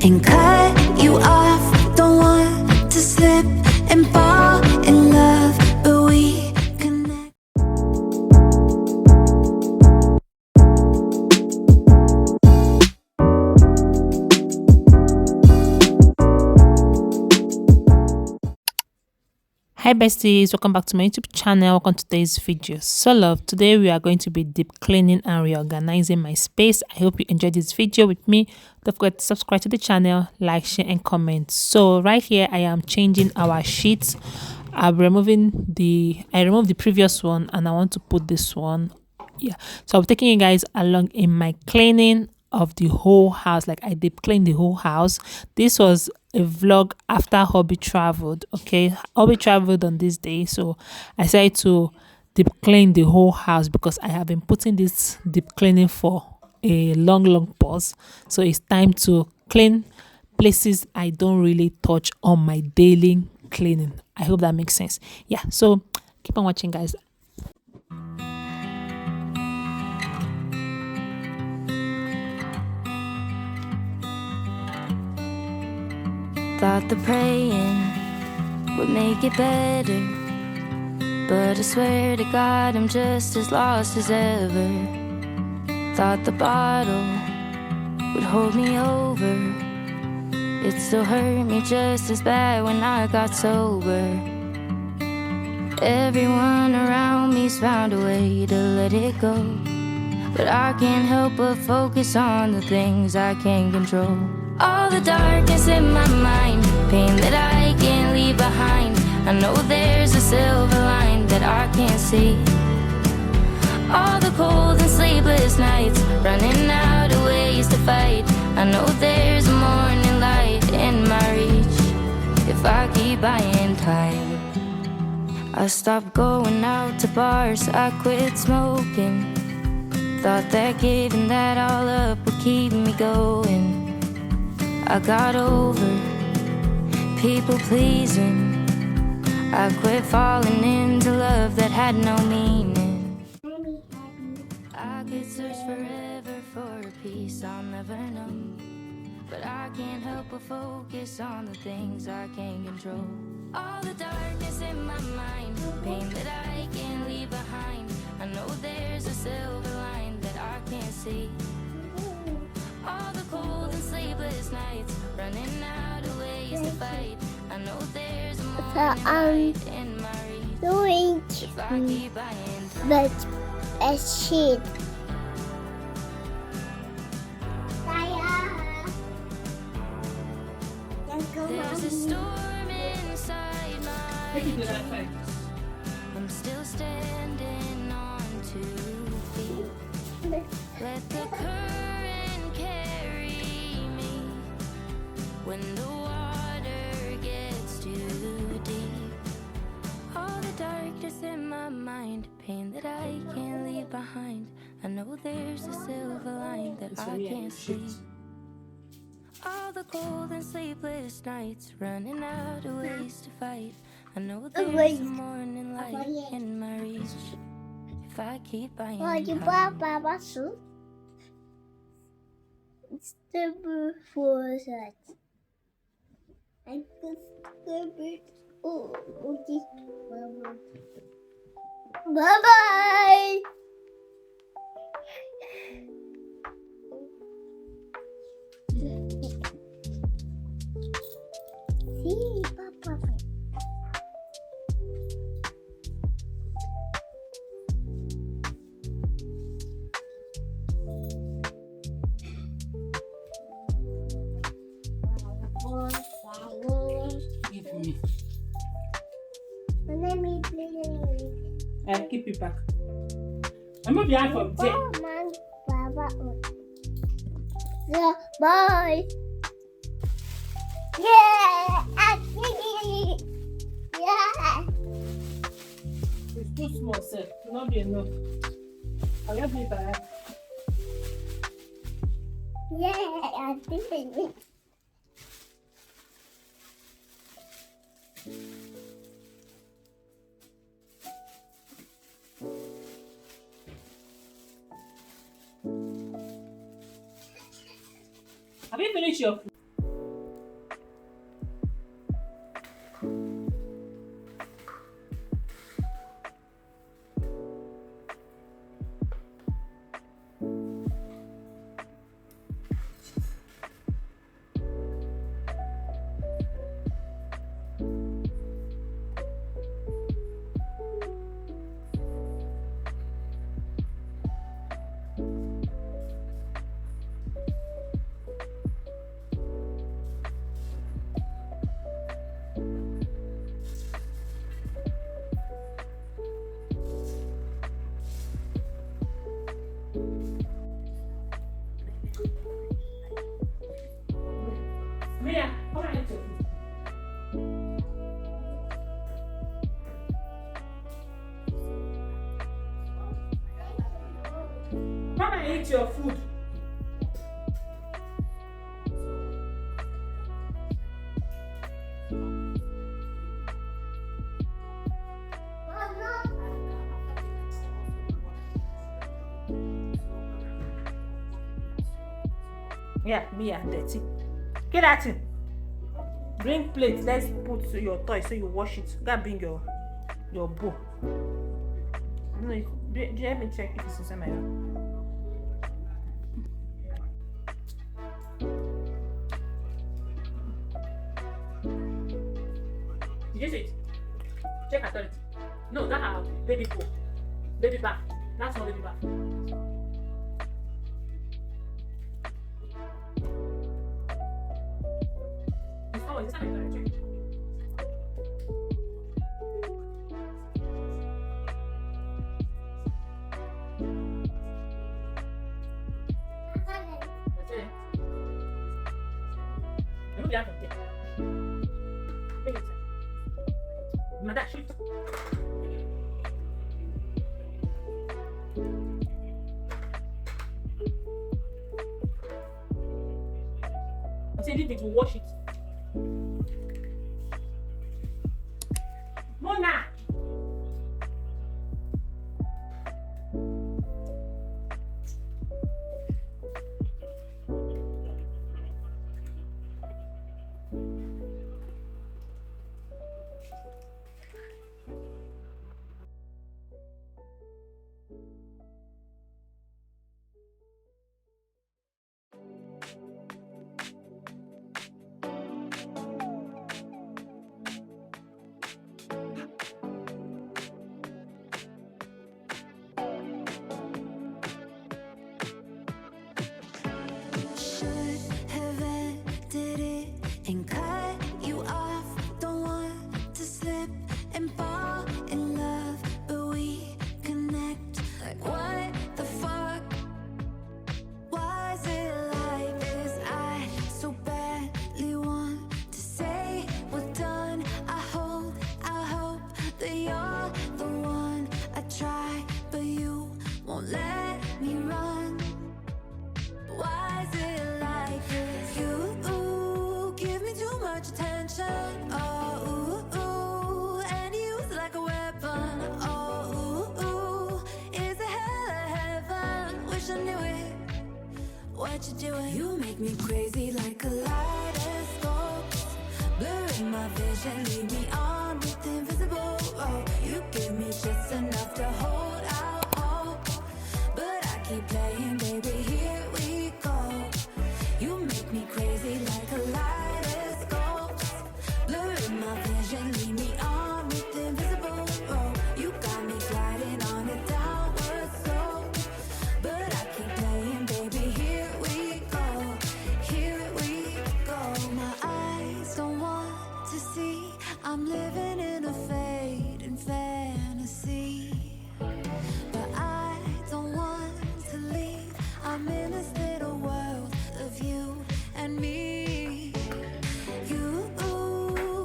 and cut you off. Don't want to slip and fall in love, but we connect. Hi besties, welcome back to my YouTube channel. Welcome to today's video. So love, today we are going to be deep cleaning and reorganizing my space. I hope you enjoyed this video with me. Don't forget to subscribe to the channel, like, share and comment. So right here I am changing our sheets. I removed the previous one and I want to put this one. Yeah, so I'm taking you guys along in my cleaning of the whole house. Like I deep cleaned the whole house. This was a vlog after hubby traveled. Okay, hubby traveled on this day, so I decided to deep clean the whole house because I have been putting this deep cleaning for a long pause. So it's time to clean places I don't really touch on my daily cleaning. I hope that makes sense. Yeah, so keep on watching guys. Thought the praying would make it better, but I swear to God I'm just as lost as ever. Thought the bottle would hold me over. It still hurt me just as bad when I got sober. Everyone around me's found a way to let it go, but I can't help but focus on the things I can't control. All the darkness in my mind, pain that I can't leave behind. I know there's a silver line that I can't see. All the cold and sleepless nights, running out of ways to fight. I know there's a morning light in my reach if I keep buying time. I stopped going out to bars, I quit smoking. Thought that giving that all up would keep me going. I got over people pleasing. I quit falling into love that had no meaning. I could search forever for a peace I'll never know, but I can't help but focus on the things I can't control. All the darkness in my mind, pain that I can't leave behind. I know there's a silver line that I can't see. All the cold and sleepless nights, running out of ways to fight. I know there's a morning light in my reach. Doing if I keep buying time. but a sheet. There's a storm inside my dreams. I'm still standing on 2 feet. Let the current carry me when the water gets too deep. All the darkness in my mind, pain that I can't leave behind. I know there's a silver line that I can't see. All the cold and sleepless nights, running out of ways to fight. I know there's a morning light in my reach if I keep buying time. It's the before that. I could the bit. Oh, okay. Bye bye. See, Papa. Give me. Let me play. Keep it back. I'm not behind from there. Yeah, bye. Yeah. Yeah. It's too small, sir. It will not be enough. I'll get it back. Yeah, I think it. Have you finished your food? Mia, come on, eat your food. Come and eat your food. Yeah, Mia, dirty. Get that thing. Bring plate. Let's put your toy so you wash it. Gotta bring your bowl. No, do you let me check if it's inside my hand? Did you see it? Check authority. No, that's our baby bowl. Baby bath. That's not baby bath. Oh, it's not authority. That's it. Remove the hand from there. Bring it inside. Mother, shoot. I said if it will wash it. Mona! Should have ended it and cut you off. Don't want to slip and fall in love, but we connect. Like what the fuck? Was it like this? I so badly want to say we're done. I hope that you're the one. I try, but you won't let me run. Why is it like this? You give me too much attention. Oh, and you use it like a weapon. Oh, is it hell or heaven? Wish I knew it. What you doing? You make me crazy like a kaleidoscope, blurring my vision, lead me on with invisible rope. You give me just enough to hold out hope, but I keep playing, baby. Here we go. You make me crazy like a kaleidoscope, blurring my vision, lead me on with invisible rope. You got me gliding on a downward slope, but I keep playing, baby. Here we go. Here we go. My eyes don't want to see. I'm living in a fading fantasy, but I don't want to leave. I'm in this little world of you and me. You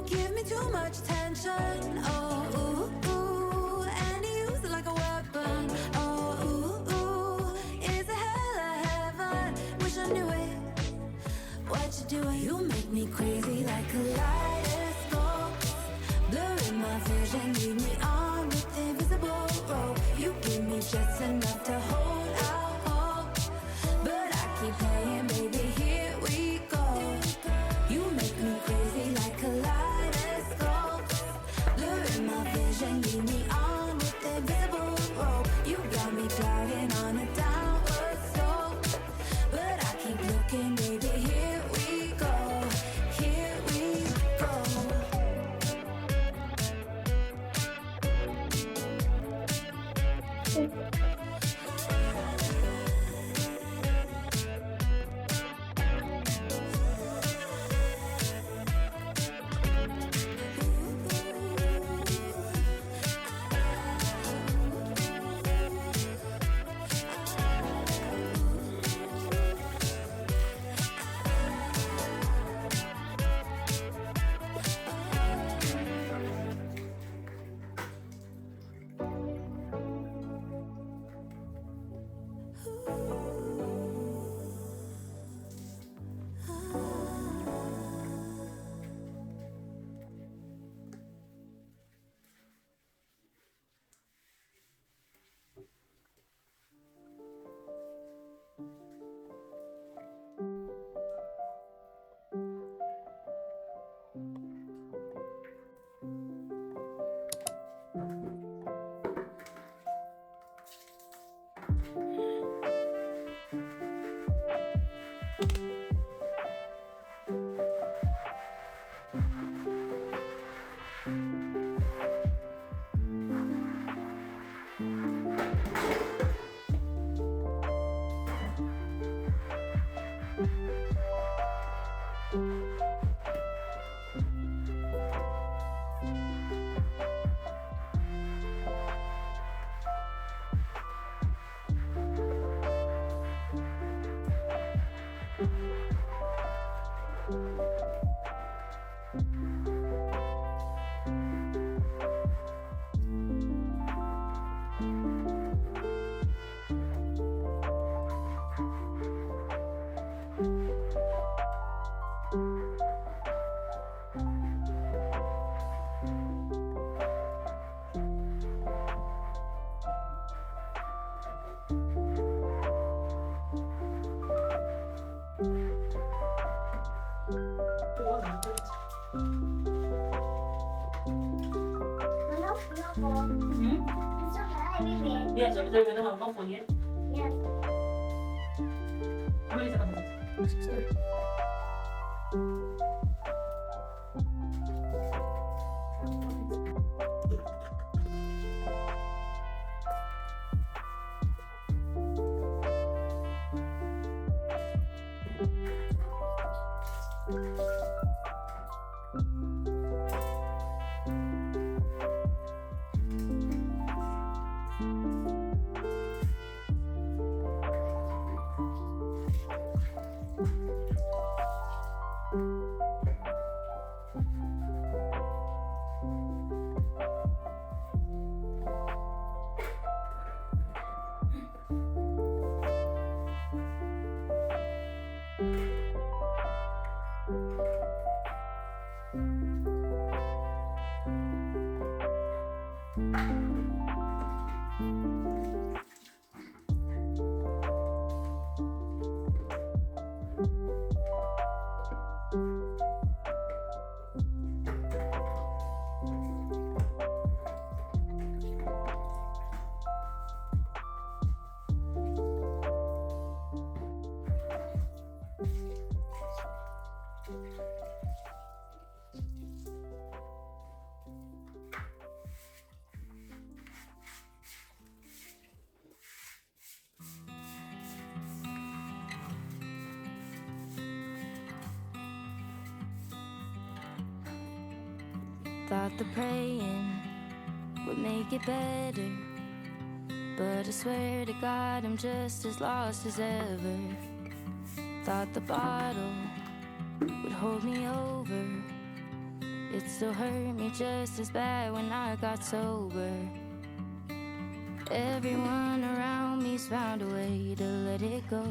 give me too much attention. Oh, and you use it like a weapon. Oh, is it hell or heaven? Wish I knew it. What you doing? You make me crazy like a kaleidoscope, blurring my vision, lead me on with invisible rope. You give me just enough to hold out hope, but I keep playing, baby. Here we go. You make me crazy like a kaleidoscope, blurring my vision, lead me on with invisible rope. You got me gliding on a downward slope, but I keep looking, baby. Here we go. Here we go. No, no, it's okay, baby. Yeah, so they're gonna have one for you. Yes. How many seconds? Thought the praying would make it better, but I swear to God I'm just as lost as ever. Thought the bottle would hold me over. It still hurt me just as bad when I got sober. Everyone around me's found a way to let it go,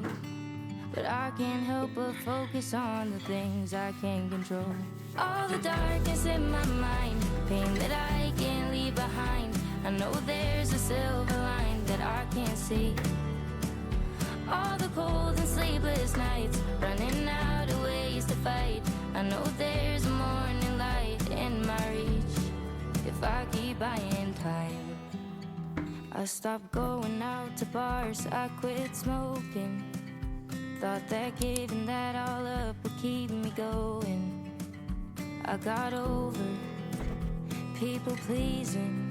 but I can't help but focus on the things I can't control. All the darkness in my mind, pain that I can't leave behind. I know there's a silver line that I can't see. All the cold and sleepless nights, running out of ways to fight. I know there's a morning light in my reach if I keep buying time. I stopped going out to bars, I quit smoking. Thought that giving that all up would keep me going. I got over people pleasing.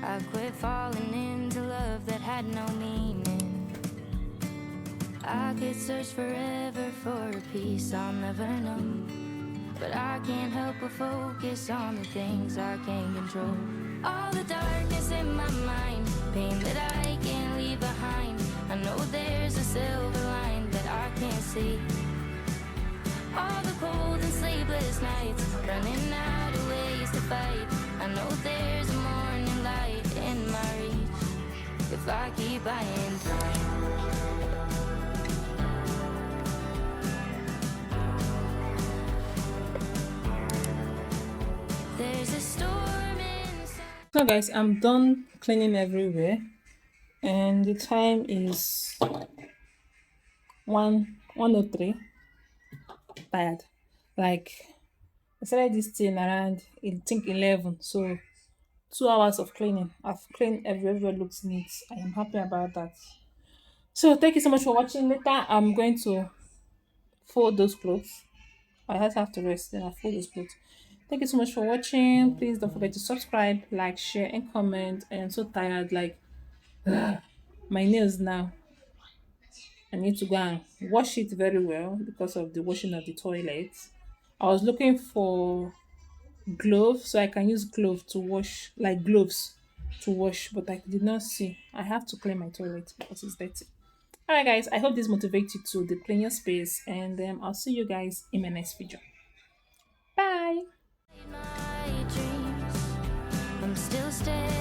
I quit falling into love that had no meaning. I could search forever for a peace I'll never know, but I can't help but focus on the things I can't control. All the darkness in my mind, pain that I can't leave behind. I know there's a silver line that I can't see. All the cold and sleepless nights, running out of ways to fight. I know there's a morning light in my reach if I keep buying time. There's a storm inside. So guys, I'm done cleaning everywhere and the time is 1:03. Tired. Like I started this thing around I think 11. So 2 hours of cleaning. I've cleaned everywhere looks neat. I am happy about that. So thank you so much for watching. Later I'm going to fold those clothes. I just have to rest, then I fold those clothes. Thank you so much for watching. Please don't forget to subscribe, like, share, and comment. I am so tired, like my nails now. I need to go and wash it very well because of the washing of the toilet. I was looking for gloves so I can use glove to wash, like gloves to wash, but I did not see. I have to clean my toilet because it's dirty. All right, guys. I hope this motivates you to deep clean your space, and I'll see you guys in my next video. Bye. My dreams, I'm still staying.